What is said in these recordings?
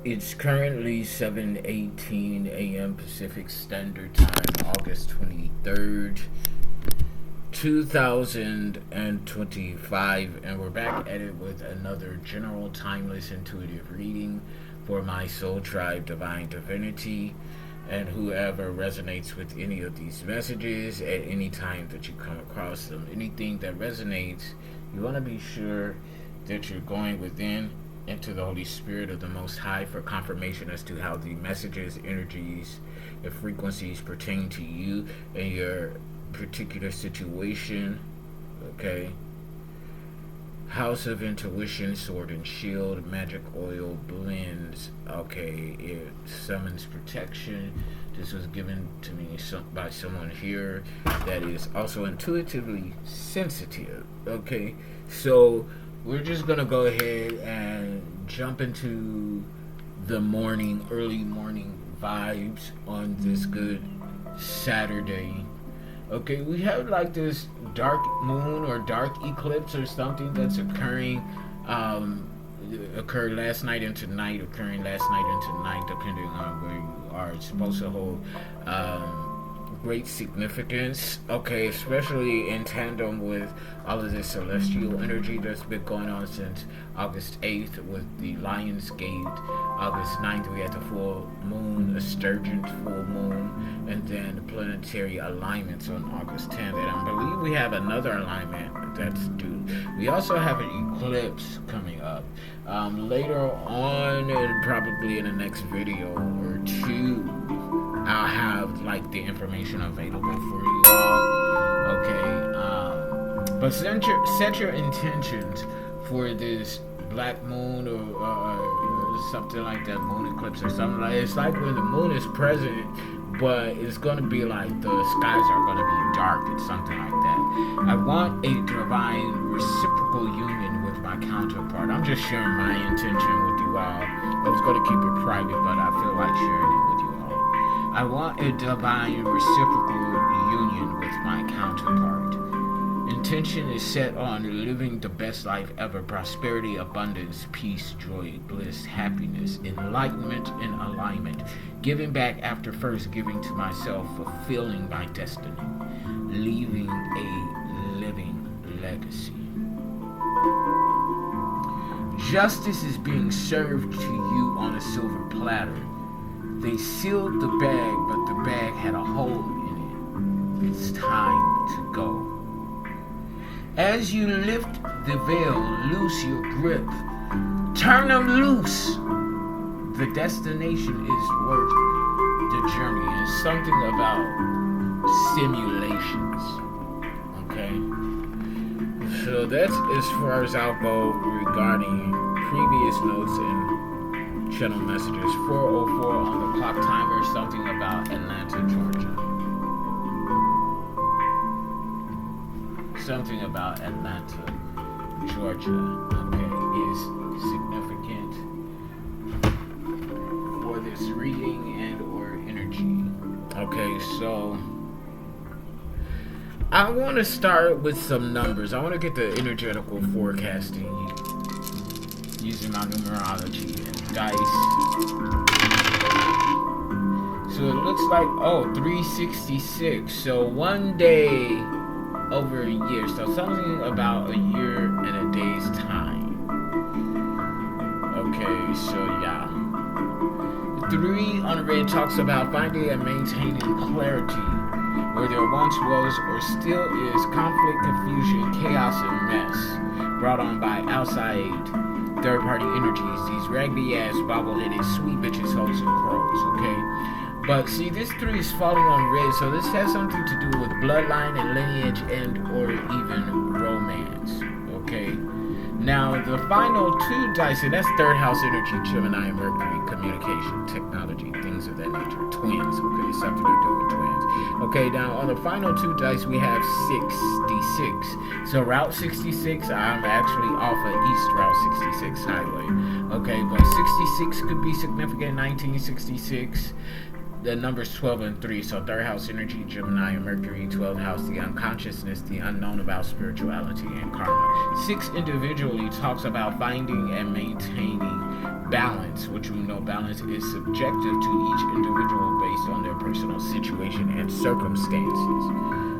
It's currently 7:18 a.m. Pacific Standard Time, August 23rd, 2025, and we're back at it with another general timeless intuitive reading for my soul tribe divine divinity, and whoever resonates with any of these messages at any time that you come across them. Anything that resonates, you want to be sure that you're going within into the Holy Spirit of the Most High for confirmation as to how the messages, energies, and frequencies pertain to you and your particular situation. Okay. House of Intuition, Sword and Shield, Magic Oil blends. Okay, it summons protection. This was given to me by someone here that is also intuitively sensitive. Okay, so we're just gonna go ahead and jump into the early morning vibes on this good Saturday. Okay, we have like this dark moon or dark eclipse or something that's occurring, occurring last night into night, depending on where you are. It's supposed to hold great significance, okay, especially in tandem with all of this celestial energy that's been going on since August 8th with the Lion's Gate. August 9th we had the full moon, a Sturgeon full moon, and then the planetary alignments on August 10th, and I believe we have another alignment that's due. We also have an eclipse coming up later on, and probably in the next video or two I'll have like the information available for you all. Okay, but set your intentions for this black moon or something like that, moon eclipse or something like. It's like when the moon is present, but it's gonna be like the skies are gonna be dark. It's something like that. I want a divine reciprocal union with my counterpart. I'm just sharing my intention with you all. I was gonna keep it private, but I feel like sharing it with you all. I want a divine reciprocal union with my counterpart. Intention is set on living the best life ever. Prosperity, abundance, peace, joy, bliss, happiness, enlightenment, and alignment. Giving back after first giving to myself, fulfilling my destiny. Leaving a living legacy. Justice is being served to you on a silver platter. They sealed the bag, but the bag had a hole in it. It's time to go. As you lift the veil, loose your grip. Turn them loose. The destination is worth the journey. It's something about simulations. Okay? So that's as far as I'll go regarding previous notes and channel messages. 4:04 on the clock timer, something about Atlanta, Georgia. Something about Atlanta, Georgia, okay, is significant for this reading and or energy. Okay, so I want to start with some numbers. I want to get the energetical forecasting using my numerology and dice. So it looks like 366. So one day over a year, so something about a year and a day's time. Okay, so yeah. 3 on red talks about finding and maintaining clarity where there once was or still is conflict, confusion, chaos, and mess brought on by outside third-party energies, these raggedy ass bobble-headed sweet bitches, hoes, and crows, okay? But see, this 3 is falling on red, so this has something to do with bloodline and lineage and or even romance, okay? Now, the final 2 dice, and that's third house energy, Gemini and Mercury, communication, technology, things of that nature, twins, okay? Something to do with twins. Okay, now on the final 2 dice, we have 66. So Route 66, I'm actually off of East Route 66 highway, okay? But 66 could be significant, 1966. The numbers 12 and 3, so third house energy, Gemini and Mercury, 12th house, the unconsciousness, the unknown about spirituality and karma. 6 individually talks about finding and maintaining balance, which we know balance is subjective to each individual based on their personal situation and circumstances.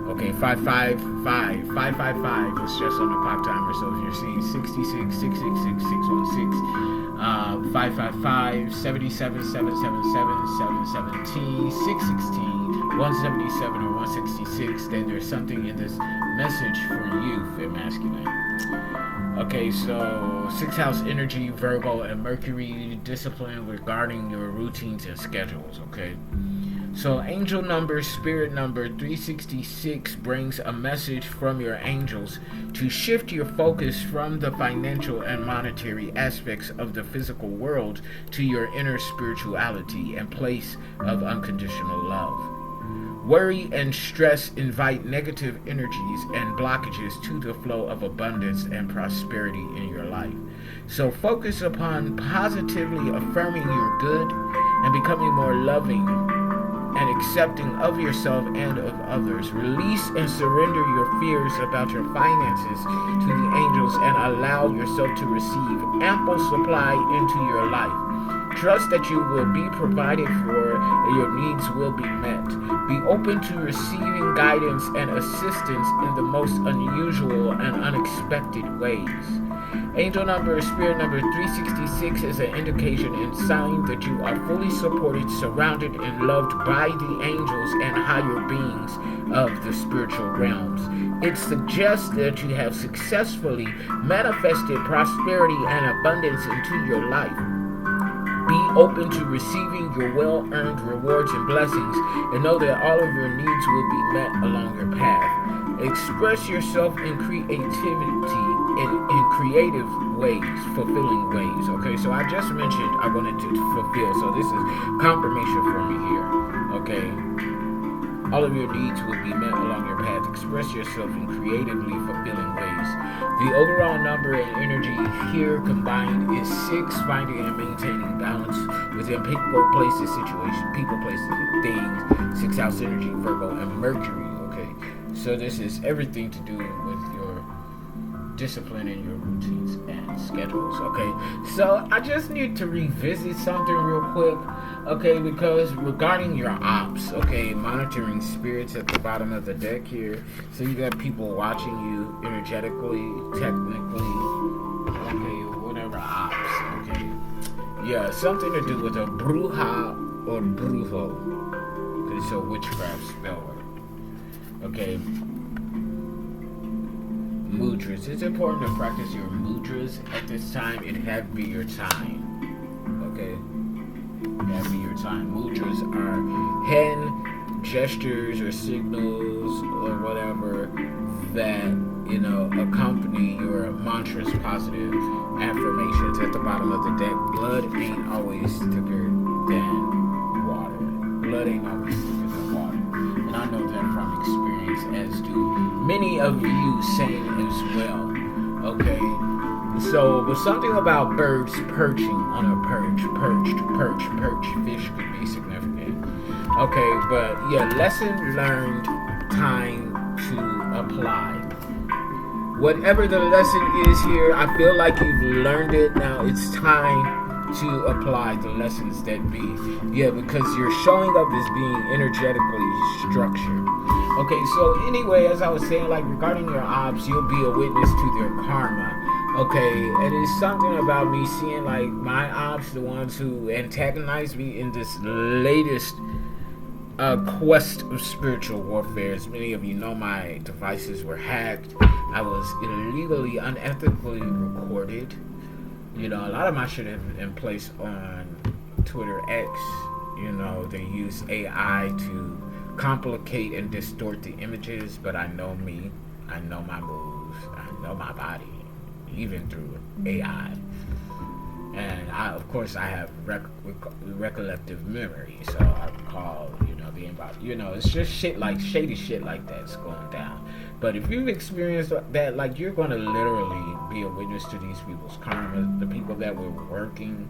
Okay, 555 is just on the clock timer. So if you're seeing 66, 666, 616, 555, 77, 777, 717, 616, 177, or 166, then there's something in this message for you, Fit Masculine. Okay, so 6th house energy, Virgo, and Mercury, discipline regarding your routines and schedules, okay? So angel number, spirit number 366 brings a message from your angels to shift your focus from the financial and monetary aspects of the physical world to your inner spirituality and place of unconditional love. Worry and stress invite negative energies and blockages to the flow of abundance and prosperity in your life. So focus upon positively affirming your good and becoming more loving and accepting of yourself and of others. Release and surrender your fears about your finances to the angels and allow yourself to receive ample supply into your life. Trust that you will be provided for and your needs will be met. Be open to receiving guidance and assistance in the most unusual and unexpected ways. Angel number, spirit number 366 is an indication and sign that you are fully supported, surrounded, and loved by the angels and higher beings of the spiritual realms. It suggests that you have successfully manifested prosperity and abundance into your life. Be open to receiving your well-earned rewards and blessings, and know that all of your needs will be met along your path. Express yourself in creativity in creative ways, fulfilling ways. Okay, so I just mentioned I wanted to fulfill, so this is confirmation for me here. Okay, all of your needs will be met along your path. Express yourself in creatively fulfilling ways. The overall number and energy here combined is 6, finding and maintaining balance within people, places, situations, people, places, and things. 6th house energy, Virgo, and Mercury. Okay, so this is everything to do with your discipline and your routines and schedules. Okay, so I just need to revisit something real quick. Okay, because regarding your ops, okay, monitoring spirits at the bottom of the deck here. So you got people watching you energetically, technically, okay, whatever ops, okay. Yeah, something to do with a bruja or brujo. Okay, so witchcraft spell word. Okay. Mudras. It's important to practice your mudras at this time. It have to be your time. Okay? It have to be your time. Mudras are hand gestures or signals or whatever that, you know, accompany your mantras, positive affirmations at the bottom of the deck. Blood ain't always thicker than water. Blood ain't always thicker than water. And I know that from experience, as do many of you saying as well. Okay, so with something about birds perching on a perch, perch fish could be significant. Okay, but yeah, lesson learned, time to apply. Whatever the lesson is here, I feel like you've learned it. Now it's time to apply the lessons that be. Yeah, because you're showing up as being energetically structured. Okay, so anyway, as I was saying, like regarding your ops, you'll be a witness to their karma. Okay, and it's something about me seeing like my ops, the ones who antagonize me in this latest quest of spiritual warfare. As many of you know, my devices were hacked. I was illegally, unethically recorded. You know, a lot of my shit have been placed on Twitter X. You know, they use AI to complicate and distort the images, but I know me. I know my moves. I know my body, even through AI. And I, of course, I have recollective memory, so I recall, you know, the environment. You know, it's just shit like shady shit like that's going down. But if you've experienced that, like, you're going to literally be a witness to these people's karma. The people that were working,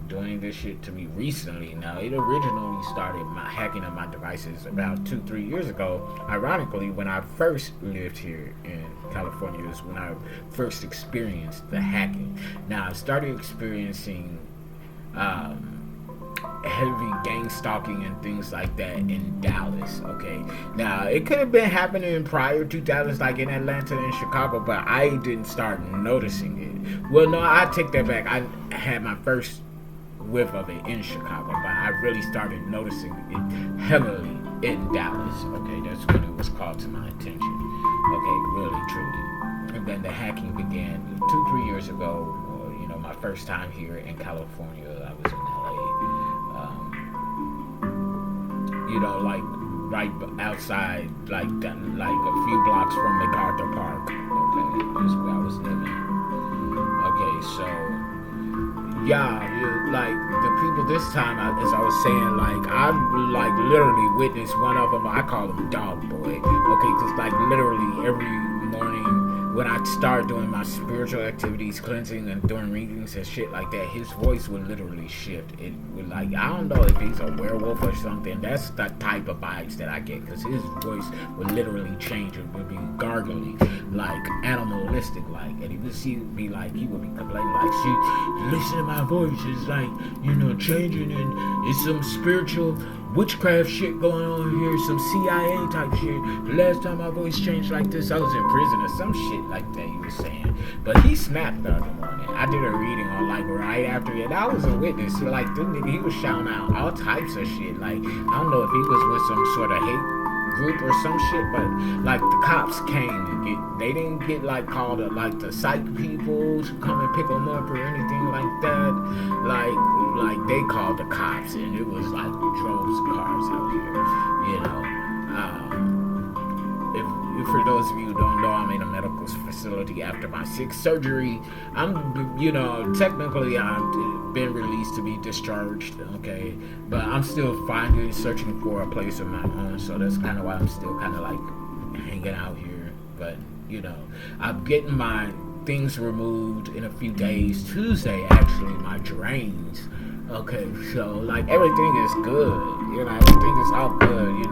doing this shit to me recently. Now, it originally started my hacking of my devices about 2-3 years ago. Ironically, when I first lived here in California is when I first experienced the hacking. Now, I started experiencing heavy gang stalking and things like that in Dallas. Okay, now it could have been happening prior to Dallas, like in Atlanta and Chicago, but I didn't start noticing it. Well, no, I take that back. I had my first whiff of it in Chicago, but I really started noticing it heavily in Dallas. Okay, that's when it was called to my attention. Okay, really, truly. And then the hacking began 2-3 years ago. My first time here in California, I was in LA. Like right outside, like a few blocks from MacArthur Park. Okay, that's where I was living. Okay, so yeah, like the people this time, as I was saying, like I like literally witnessed one of them. I call him Dog Boy. Okay, because like literally every morning when I start doing my spiritual activities, cleansing and doing readings and shit like that, his voice would literally shift. It would like, I don't know if he's a werewolf or something. That's the type of vibes that I get, because his voice would literally change. It would be gargly, like animalistic, like, and he would be like, he would be complaining like, see, listen to my voice, it's like, changing, and it's some spiritual witchcraft shit going on here, some CIA type shit. The last time my voice changed like this, I was in prison or some shit like that, he was saying. But he snapped the other morning. I did a reading on like right after it. I was a witness. So like he was shouting out all types of shit. Like, I don't know if he was with some sort of hate group or some shit, but like the cops came and they didn't get like called like the psych people to come and pick them up or anything like that. Like they called the cops, and it was like droves of cars out here, if for those of you who don't know, I'm in a medical facility after my 6th surgery. I'm, technically I've been released to be discharged, okay? But I'm still searching for a place of my own, so that's kind of why I'm still kind of like hanging out here. But, I'm getting my things removed in a few days. Tuesday, actually, my drains. Okay, so like everything is good, everything is all good,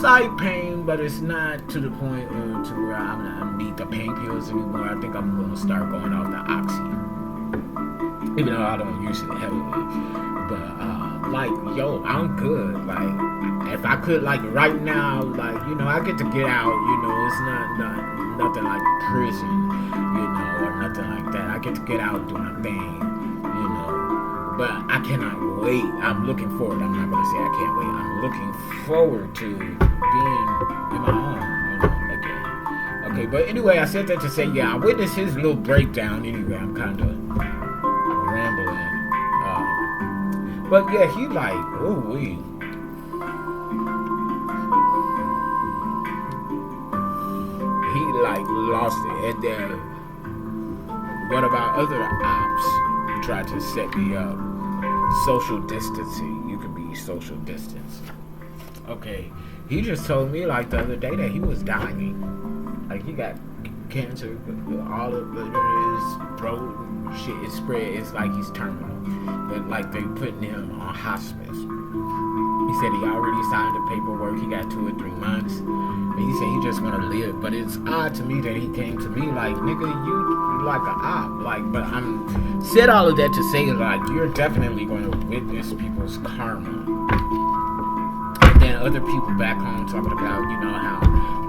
slight pain, but it's not to the point to where I need the pain pills anymore. I think I'm gonna start going off the oxy, even though I don't use it heavily. But I'm good. Like, if I could, like right now, like I get to get out. It's not nothing like prison, or nothing like that. I get to get out, do my thing. But I cannot wait. I'm looking forward. I'm not going to say I can't wait. I'm looking forward to being in my own, again. Okay, but anyway, I said that to say, I witnessed his little breakdown. Anyway, I'm kind of rambling. But yeah, he like, ooh-wee. He like lost it. And then, what about other ops? Tried to set me up. Social distancing. You could be social distance. Okay. He just told me like the other day that he was dying. Like he got cancer. All of his throat shit is spread. It's like he's terminal. But like they putting him on hospice. He said he already signed the paperwork. He got 2 or 3 months. And he said he just want to live. But it's odd to me that he came to me like, nigga, you like an op. Like, but I'm said all of that to say like you're definitely going to witness people's karma. And then other people back home talking about, how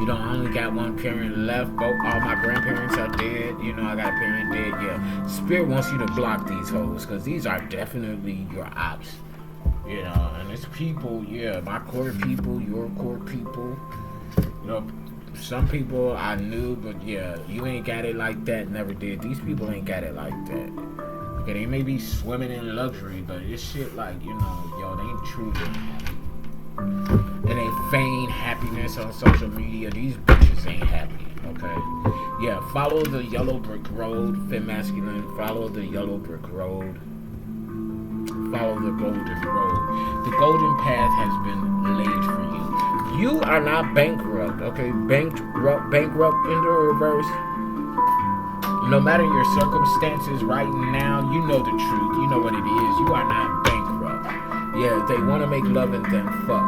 I only got one parent left. Both all my grandparents are dead. I got a parent dead. Yeah, Spirit wants you to block these hoes because these are definitely your ops. And it's people, my core people, your core people. Some people I knew, but you ain't got it like that, never did. These people ain't got it like that. Okay, they may be swimming in luxury, but it's shit like, they ain't truly happy. And they feign happiness on social media. These bitches ain't happy, okay? Follow the yellow brick road, Fem Masculine. Follow the yellow brick road. Follow the golden road. The golden path has been laid for you. You are not bankrupt, okay? Bankrupt in the reverse. No matter your circumstances right now, you know the truth. You know what it is. You are not bankrupt. They want to make love and then fuck.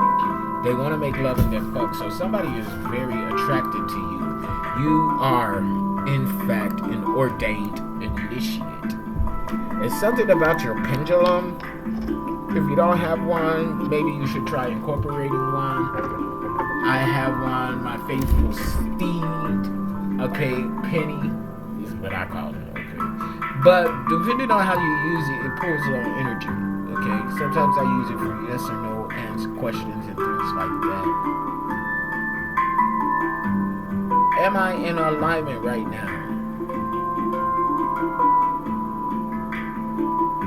They want to make love and then fuck. So somebody is very attracted to you. You are, in fact, an ordained initiate. It's something about your pendulum. If you don't have one, maybe you should try incorporating one. I have one, my faithful steed, okay, Penny is what I call it, okay. But depending on how you use it, it pulls on energy, okay. Sometimes I use it for yes or no answer questions and things like that. Am I in alignment right now?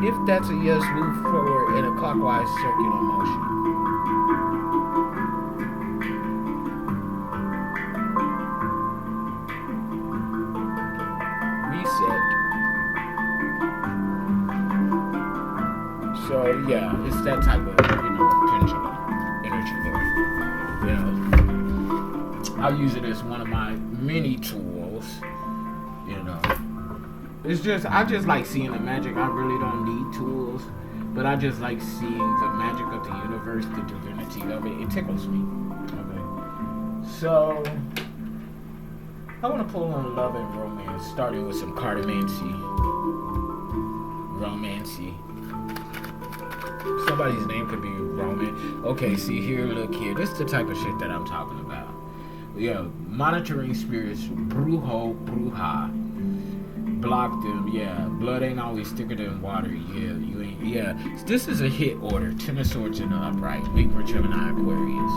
If that's a yes, move forward in a clockwise circular motion. So yeah, it's that type of, pendulum energy there. I'll use it as one of my many tools. I just like seeing the magic. I really don't need tools, but I just like seeing the magic of the universe, the divinity of it. It tickles me. Okay. So I want to pull on love and romance, starting with some cartomancy. Romancy. Somebody's name could be Roman. Okay, see here, look here. This is the type of shit that I'm talking about. Yeah, monitoring spirits, brujo, bruja. Block them, yeah. Blood ain't always thicker than water, yeah. You ain't, yeah. This is a hit order. 10 of Swords in the upright. Libra, Gemini, Aquarius.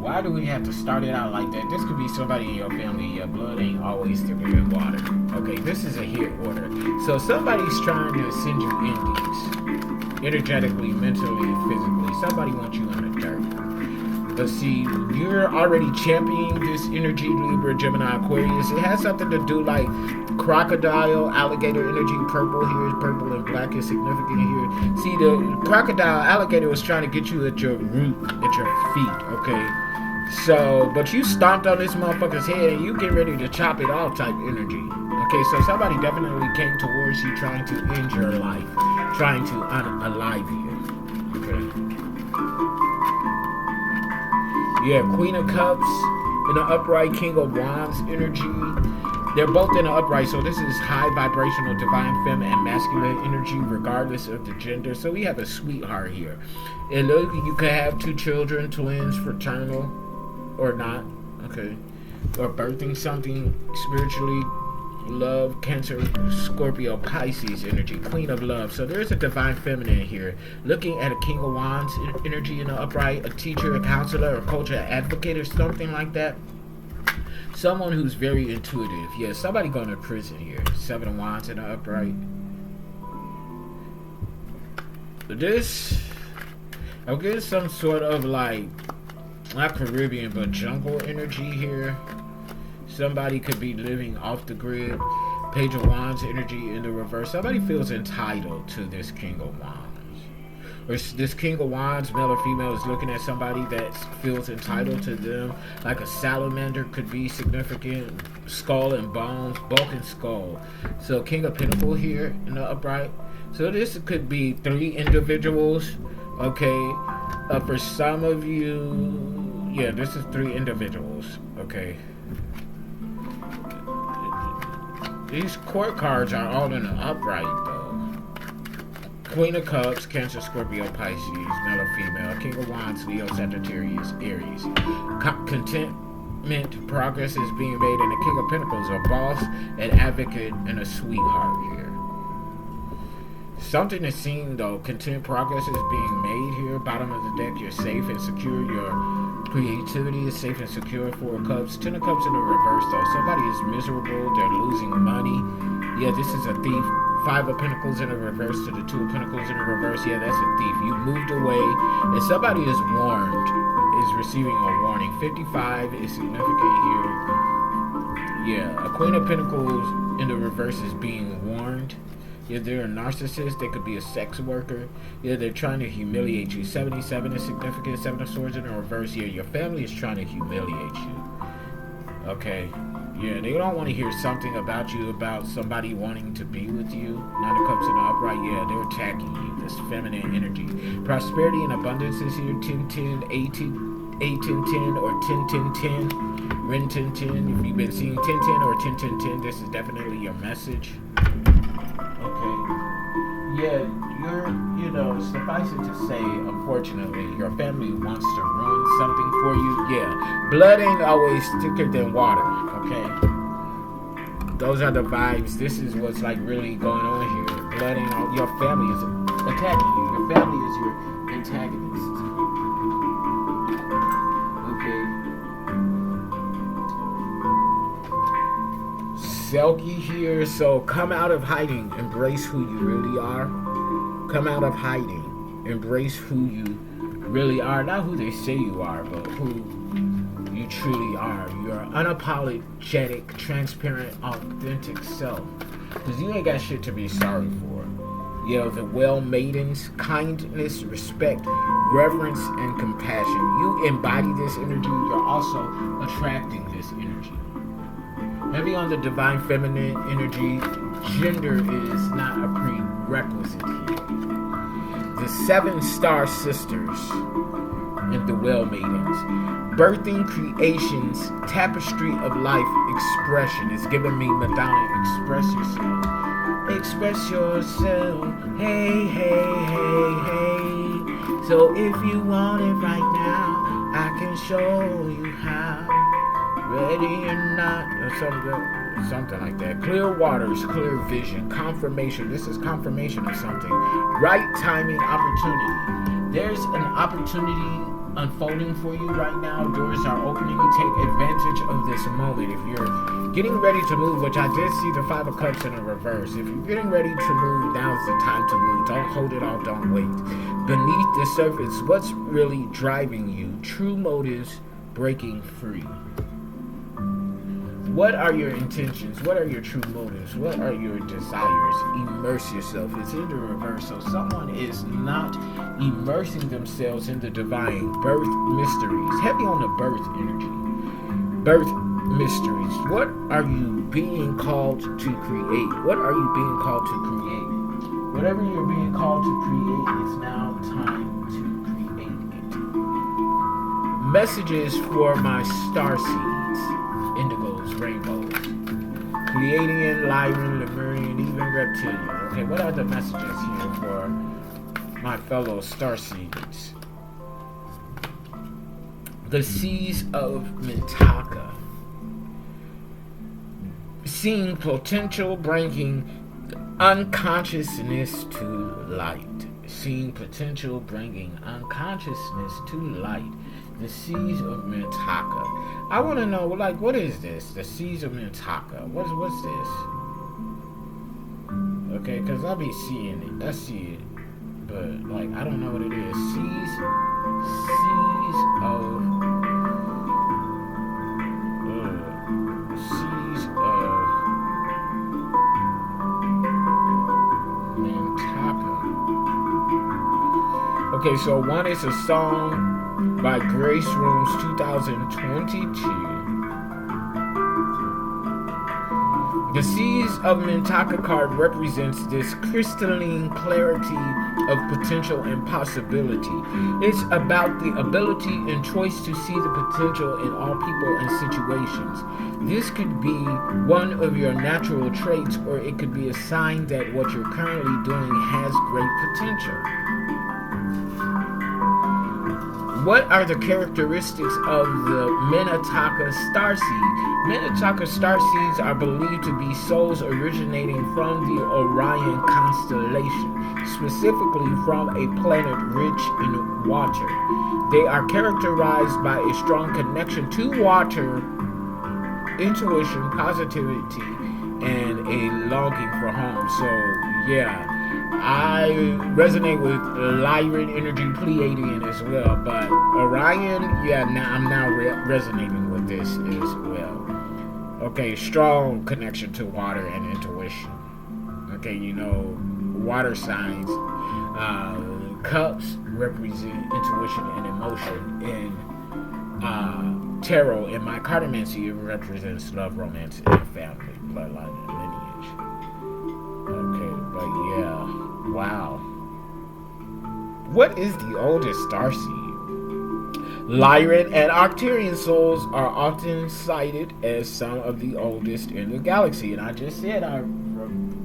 Why do we have to start it out like that? This could be somebody in your family. Your blood ain't always thicker than water. Okay, this is a hit order. So somebody's trying to send you endings. Energetically, mentally, physically. Somebody wants you in the dirt. But see, you're already championing this energy, Libra, Gemini, Aquarius. It has something to do like crocodile, alligator energy. Purple here is purple and black is significant here. See, the crocodile, alligator was trying to get you at your root, at your feet, okay? So, but you stomped on this motherfucker's head and you get ready to chop it off type energy. Okay, so somebody definitely came towards you trying to end your life, trying to unalive you. Okay. Yeah, Queen of Cups in the upright, King of Wands energy. They're both in the upright, so this is high vibrational, divine feminine and masculine energy, regardless of the gender. So we have a sweetheart here. And look, you could have 2 children, twins, fraternal, or not, okay, or birthing something spiritually. Love, Cancer, Scorpio, Pisces energy, Queen of Love. So there's a divine feminine here. Looking at a King of Wands energy in the upright, a teacher, a counselor, a coach, an advocate, or something like that. Someone who's very intuitive. Yeah, somebody going to prison here. 7 of Wands in the upright. This, I'm getting some sort of like, not Caribbean, but jungle energy here. Somebody could be living off the grid. Page of Wands energy in the reverse. Somebody feels entitled to this King of Wands. Or this King of Wands, male or female, is looking at somebody that feels entitled to them. Like a salamander could be significant. Skull and bones, bulk and skull. So King of Pentacles here in the upright. So this could be 3 individuals. Okay. For some of you, yeah, this is 3 individuals. Okay. These court cards are all in the upright, though. Queen of Cups, Cancer, Scorpio, Pisces, male or female. King of Wands, Leo, Sagittarius, Aries. Contentment, progress is being made, and the King of Pentacles, a boss, an advocate, and a sweetheart here. Something is seen, though. Content, progress is being made here. Bottom of the deck, you're safe and secure. Your creativity is safe and secure. 4 of Cups. 10 of Cups in the reverse, though. Somebody is miserable. They're losing money. Yeah, this is a thief. 5 of Pentacles in the reverse to the 2 of Pentacles in the reverse. Yeah, that's a thief. You moved away, and somebody is warned, is receiving a warning. 55 is significant here. Yeah, a Queen of Pentacles in the reverse is being warned. Yeah, they're a narcissist. They could be a sex worker. Yeah, they're trying to humiliate you. 77 is significant. 7 of Swords in the reverse. Yeah, your family is trying to humiliate you. Okay. Yeah, they don't want to hear something about you, about somebody wanting to be with you. 9 of Cups in the upright. Yeah, they're attacking you. This feminine energy. Prosperity and abundance is here. 10-10, 8-10-10, or 10-10-10. Ren 10-10. If you've been seeing 10-10 or 10-10-10, this is definitely your message. Okay. Yeah, suffice it to say, unfortunately, your family wants to ruin something for you. Yeah, blood ain't always thicker than water, okay? Those are the vibes. This is what's like really going on here. Blood ain't all, your family is attacking you. Your family is your antagonist. Okay. Selkie here, so come out of hiding, embrace who you really are. Come out of hiding, embrace who you really are, not who they say you are, but who you truly are. Your unapologetic, transparent, authentic self. Because you ain't got shit to be sorry for. The well maidens, kindness, respect, reverence, and compassion. You embody this energy, you're also attracting this energy. Heavy on the divine feminine energy, gender is not a prerequisite here. The 7 star sisters and the well maidens. Birthing creations, tapestry of life expression is giving me Madonna. Express yourself. Express yourself. Hey, hey, hey, hey. So if you want it right now, I can show you how. Ready or not, or something like that. Clear waters, clear vision, confirmation. This is confirmation of something. Right timing, opportunity. There's an opportunity unfolding for you right now. Doors are opening. Take advantage of this moment. If you're getting ready to move, which I did see the 5 of Cups in a reverse. If you're getting ready to move, now's the time to move. Don't hold it off. Don't wait. Beneath the surface, what's really driving you? True motives, breaking free. What are your intentions? What are your true motives? What are your desires? Immerse yourself. It's in the reverse. So someone is not immersing themselves in the divine birth mysteries. Heavy on the birth energy. Birth mysteries. What are you being called to create? What are you being called to create? Whatever you're being called to create, it's now time to create it. Messages for my starseeds. Indigos, rainbows, Pleiadian, Lyran, Lemurian, even reptilian. Okay, what are the messages here for my fellow starseeds? The seas of Mintaka. Seeing potential, bringing unconsciousness to light. Seeing potential, bringing unconsciousness to light. The seas of Mintaka. I want to know, what is this? The seas of Mintaka. What's this? Okay, because I be seeing it. I see it. But, I don't know what it is. Seas of... seas of... Mintaka. Okay, so one is a song by Grace Rooms 2022. The Seas of Mintaka card represents this crystalline clarity of potential and possibility. It's about the ability and choice to see the potential in all people and situations. This could be one of your natural traits, or it could be a sign that what you're currently doing has great potential. What are the characteristics of the Minataka starseed? Minataka starseeds are believed to be souls originating from the Orion constellation, specifically from a planet rich in water. They are characterized by a strong connection to water, intuition, positivity, and a longing for home. So, yeah. I resonate with Lyran energy, Pleiadian as well, but Orion, I'm now resonating with this as well. Okay, strong connection to water and intuition. Okay, water signs. Cups represent intuition and emotion. And tarot, in my cartomancy, it represents love, romance, and family, bloodline, and lineage. Okay, but yeah. Wow. What is the oldest starseed? Lyran and Arcturian souls are often cited as some of the oldest in the galaxy. And I just said I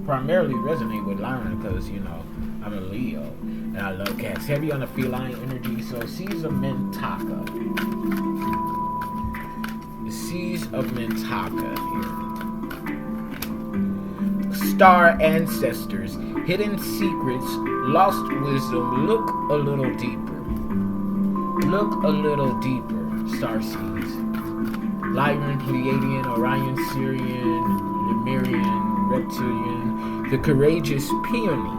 primarily resonate with Lyran because, I'm a Leo and I love cats. Heavy on the feline energy. So Seas of Mintaka. The Seas of Mintaka here. Star ancestors, hidden secrets, lost wisdom. Look a little deeper. Look a little deeper. Starseeds. Lyran, Pleiadian, Orion, Sirian, Lemurian, Reptilian, the courageous Peony.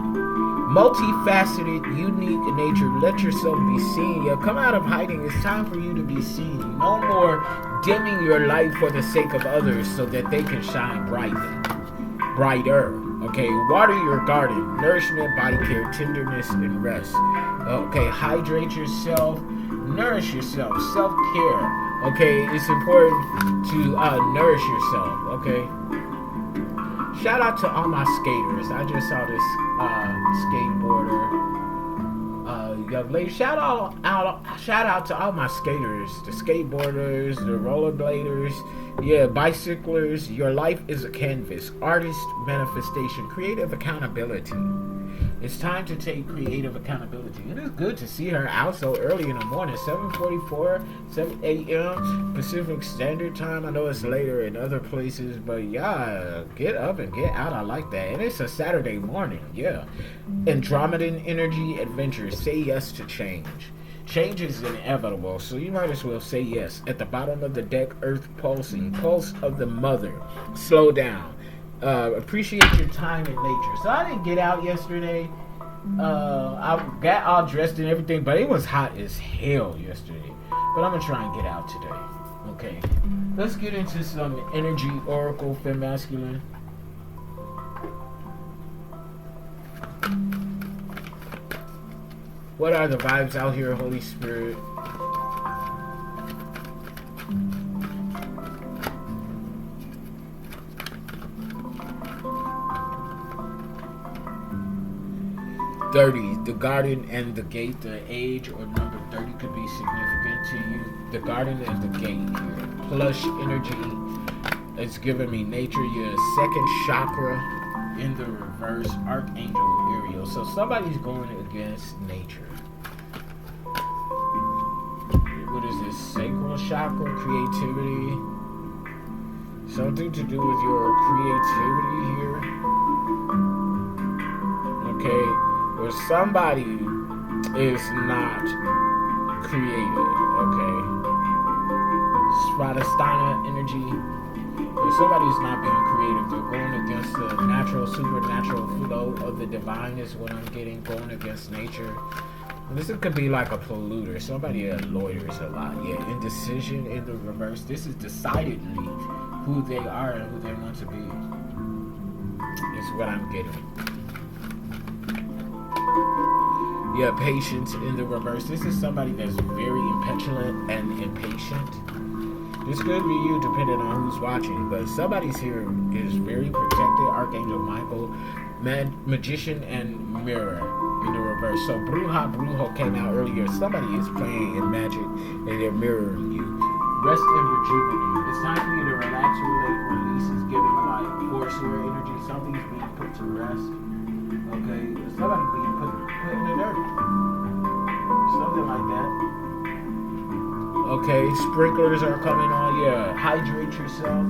Multifaceted, unique nature. Let yourself be seen. Yeah, come out of hiding. It's time for you to be seen. No more dimming your light for the sake of others so that they can shine brighter. Okay, water your garden. Nourishment, body care, tenderness, and rest. Okay, hydrate yourself. Nourish yourself. Self-care. Okay, it's important to nourish yourself. Okay. Shout out to all my skaters. I just saw this skateboarder young lady. Shout out to all my skaters, the skateboarders, the rollerbladers, bicyclers. Your life is a canvas. Artist manifestation, creative accountability. It's time to take creative accountability. It is good to see her out so early in the morning, 7:44, 7 a.m. Pacific Standard Time. I know it's later in other places, but yeah, get up and get out. I like that. And it's a Saturday morning, yeah. Andromedan energy adventure. Say yes to change. Change is inevitable, so you might as well say yes. At the bottom of the deck, Earth pulsing. Pulse of the mother. Slow down. Appreciate your time in nature. So I didn't get out yesterday. I got all dressed and everything, but it was hot as hell yesterday. But I'm gonna try and get out today. Okay, let's get into some energy oracle fem masculine. What are the vibes out here, Holy Spirit? The garden and the gate. The age or number 30 could be significant to you. The garden and the gate here. Plush energy. It's giving me nature. Your second chakra in the reverse. Archangel Ariel. So somebody's going against nature. What is this? Sacral chakra. Creativity. Something to do with your creativity here. Okay. Where somebody is not creative, okay? Svadhisthana energy. If somebody's not being creative, they're going against the natural, supernatural flow of the divine is what I'm getting, going against nature. This could be like a polluter, somebody that loiters a lot. Yeah, indecision in the reverse. This is decidedly who they are and who they want to be. Is what I'm getting. Yeah, patience in the reverse. This is somebody that's very impetulant and impatient. This could be you depending on who's watching, but somebody's here is very protected. Archangel Michael, magician and mirror in the reverse. So Brujo came out earlier. Somebody is playing in magic and they're mirroring you. Rest and rejuvenate. It's time for you to relax, relate, release. Is giving like force your energy. Something's being put to rest. Okay, somebody's being put in the dirt. Something like that. Okay, sprinklers are coming on. Yeah, hydrate yourself.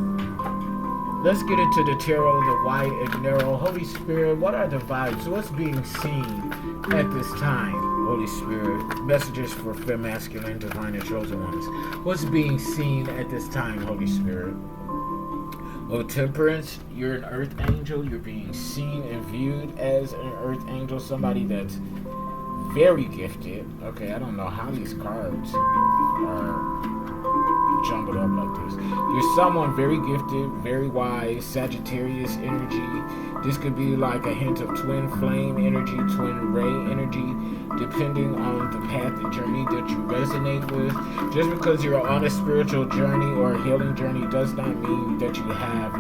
Let's get into the tarot, the wide and narrow. Holy Spirit, what are the vibes? What's being seen at this time, Holy Spirit? Messages for fem masculine, divine, and chosen ones. What's being seen at this time, Holy Spirit? Oh, temperance, you're an earth angel. You're being seen and viewed as an earth angel. Somebody that's very gifted. Okay, I don't know how these cards are jumbled up like this. You're someone very gifted, very wise, Sagittarius energy. This could be like a hint of twin flame energy, twin ray energy, depending on the path and journey that you resonate with. Just because you're on a spiritual journey or a healing journey does not mean that you have,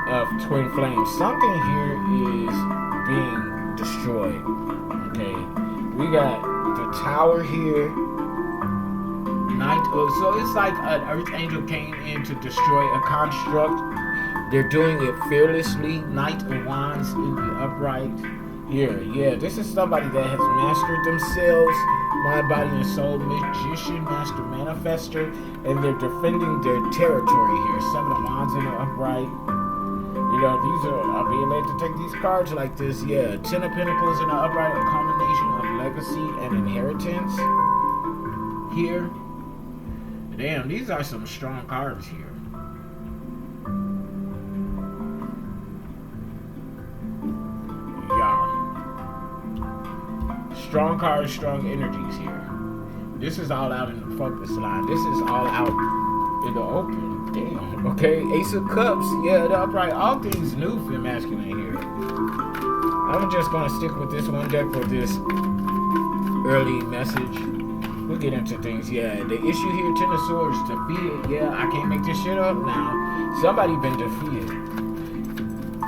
of twin flames. Something here is being destroyed. Okay, we got the tower here. So it's like an earth angel came in to destroy a construct They're doing it fearlessly. Knight of Wands in the upright. Here, yeah, this is somebody that has mastered themselves, mind, body, and soul, magician, master, manifester, and they're defending their territory here. Seven of Wands in the upright. You know, these are, I'll be able to take these cards like this, yeah. Ten of Pentacles in the upright, a combination of legacy and inheritance here. Damn, these are some strong cards here. Strong cards, strong energies here. This is all out in the focus line. This is all out in the open. Damn. Okay. Ace of Cups. Yeah, the upright. All things new for masculine here. I'm just gonna stick with this one deck for this early message. We'll get into things. Yeah, the issue here, Ten of Swords, defeated. Yeah, I can't make this shit up now. Somebody been defeated.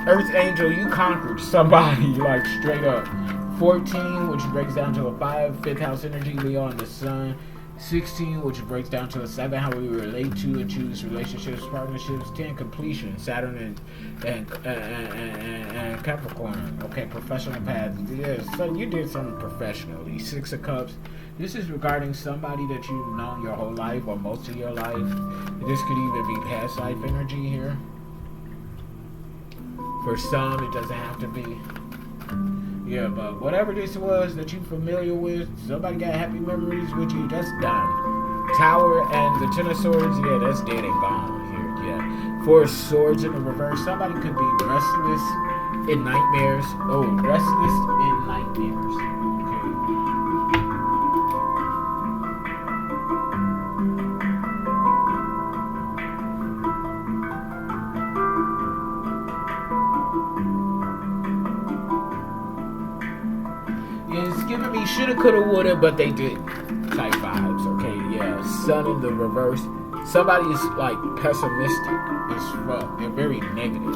Earth Angel, you conquered somebody, like straight up. 14, which breaks down to a 5, 5th house energy, Leo and the Sun. 16, which breaks down to a 7, how we relate to and choose relationships, partnerships. 10, completion, Saturn and Capricorn. Okay, professional path. Yeah, so you did something professionally. 6 of Cups. This is regarding somebody that you've known your whole life or most of your life. This could even be past life energy here. For some, it doesn't have to be. Yeah, but whatever this was that you're familiar with, somebody got happy memories with you, that's done. Tower and the Ten of Swords, yeah, that's dead and gone here, yeah. 4 Swords in the reverse, somebody could be restless in nightmares. Oh, restless in nightmares. Giving me shoulda, coulda, woulda, but they didn't type vibes, okay? Yeah, Sun in the reverse. Somebody is like pessimistic as fuck. They're very negative.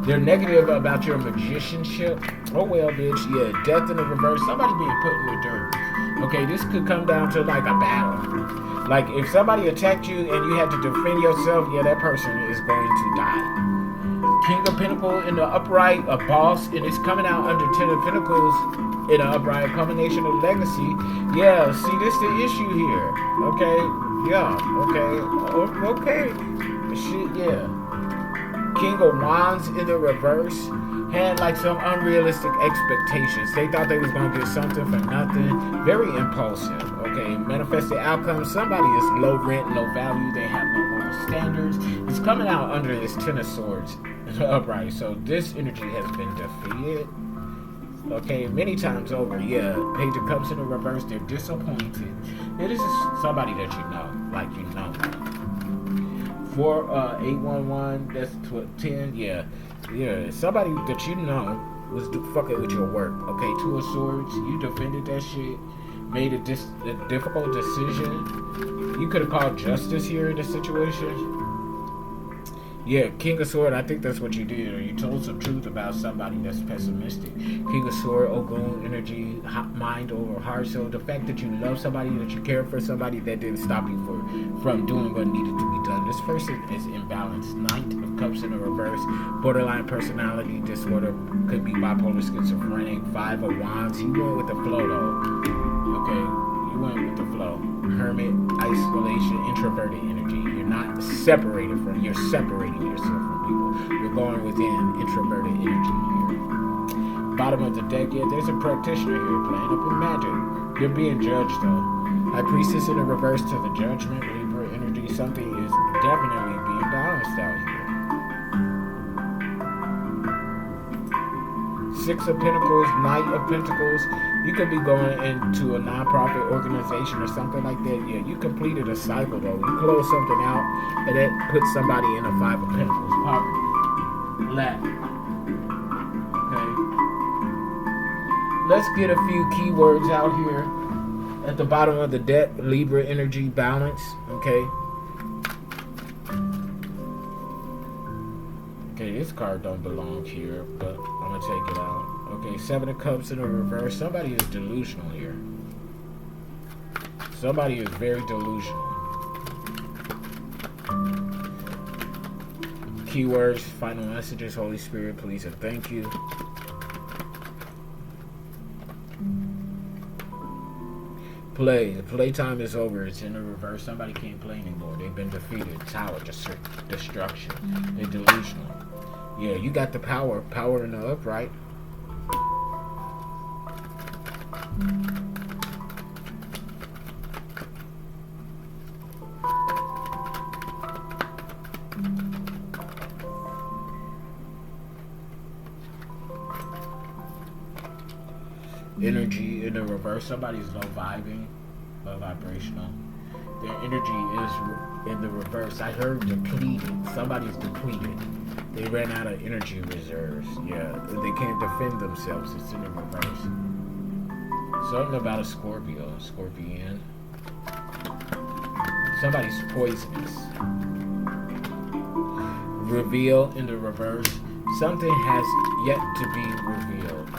They're negative about your magicianship. Oh well, bitch. Yeah, Death in the reverse. Somebody being put in the dirt. Okay, this could come down to like a battle. Like if somebody attacked you and you had to defend yourself, yeah, that person is going to die. King of Pentacles in the upright, a boss, and it's coming out under Ten of Pentacles in an upright, combination of legacy. Yeah, see, this is the issue here. Okay, yeah, okay. Shit, yeah. King of Wands in the reverse had like some unrealistic expectations. They thought they was gonna get something for nothing. Very impulsive. Okay, manifested outcome. Somebody is low rent, low value. They have no moral standards. It's coming out under this Ten of Swords upright. So this energy has been defeated. Okay, many times over. Yeah, Page of Cups in the reverse. They're disappointed. It is somebody that you know, like you know. 811. That's 10. Yeah. Somebody that you know was fucking with your work. Okay, 2 of Swords. You defended that shit. Made a difficult decision. You could have called justice here in this situation. Yeah, King of Sword, I think that's what you did. Or you told some truth about somebody that's pessimistic. King of Sword, Ogun, energy, mind over heart. So the fact that you love somebody, that you care for somebody, that didn't stop you from doing what needed to be done. This person is imbalanced. Knight of Cups in the reverse. Borderline personality disorder. Could be bipolar, schizophrenic. 5 of Wands. You went with the flow, though. Okay, you went with the flow. Hermit, isolation, introverted energy. You're not separated from, you're separating yourself from people. You're going within, introverted energy here. Bottom of the deck, yeah, there's a practitioner here playing up in magic. You're being judged though. High Priestess in the reverse to the Judgment, Libra energy. Something is definitely being balanced out here. 6 of Pentacles, Knight of Pentacles. You could be going into a non-profit organization or something like that. Yeah, you completed a cycle though. You closed something out and that puts somebody in a 5 of Pentacles. Poverty. Lack. Okay. Let's get a few keywords out here. At the bottom of the deck, Libra energy, balance. Okay. Okay, this card don't belong here, but I'm gonna take it out. Okay, 7 of Cups in the reverse. Somebody is delusional here. Somebody is very delusional. Keywords, final messages, Holy Spirit, please and thank you. Play. The playtime is over. It's in the reverse. Somebody can't play anymore. They've been defeated. Tower, destruction. They're delusional. Yeah, you got the power. Power in the upright. Energy in the reverse. Somebody's low vibing, low vibrational. Their energy is in the reverse. I heard depleted. Somebody's depleted. They ran out of energy reserves. Yeah, they can't defend themselves. It's in the reverse. Something about a Scorpio, Scorpion. Somebody's poisonous. Reveal in the reverse. Something has yet to be revealed.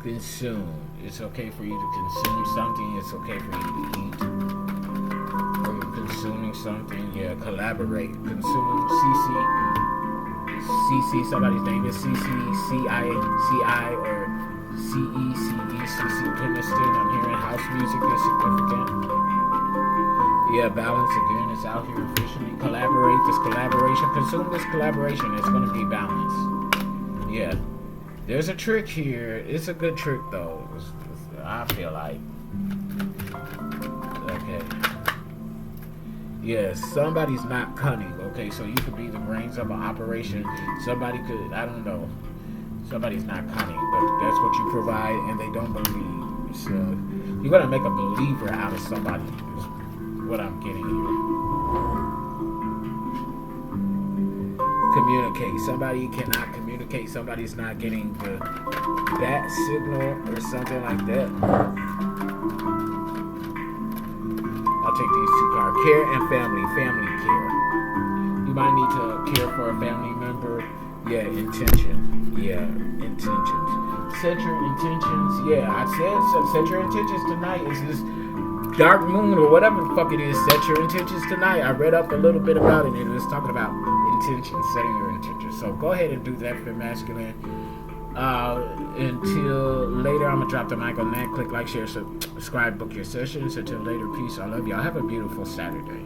Consume. It's okay for you to consume something. It's okay for you to eat. Or you're consuming something. Yeah, collaborate. Consume. CC. Somebody's name is CC, CI, or CC Peniston. I'm hearing house music is significant. Yeah, balance again. It's out here officially. Collaborate. This collaboration. Consume this collaboration. It's going to be balanced. Yeah. There's a trick here. It's a good trick, though. I feel like. Okay. Yeah, somebody's not cunning. Okay, so you could be the brains of an operation. Somebody could, I don't know. Somebody's not cunning, but that's what you provide, and they don't believe. So you're gonna make a believer out of somebody. Is what I'm getting here. Communicate. Somebody cannot communicate. Somebody's not getting the bat signal or something like that. I'll take these two cards. Care and family. Family care. You might need to care for a family member. Yeah, intention. Yeah, intentions. Set your intentions. Yeah, I said so. Set your intentions tonight. Is this dark moon or whatever the fuck it is? Set your intentions tonight. I read up a little bit about it, and it was talking about intentions, setting your intentions. So go ahead and do that for masculine. Until later, I'm gonna drop the mic on that. Click like, share, subscribe, book your sessions. Until later, peace. I love y'all. Have a beautiful Saturday.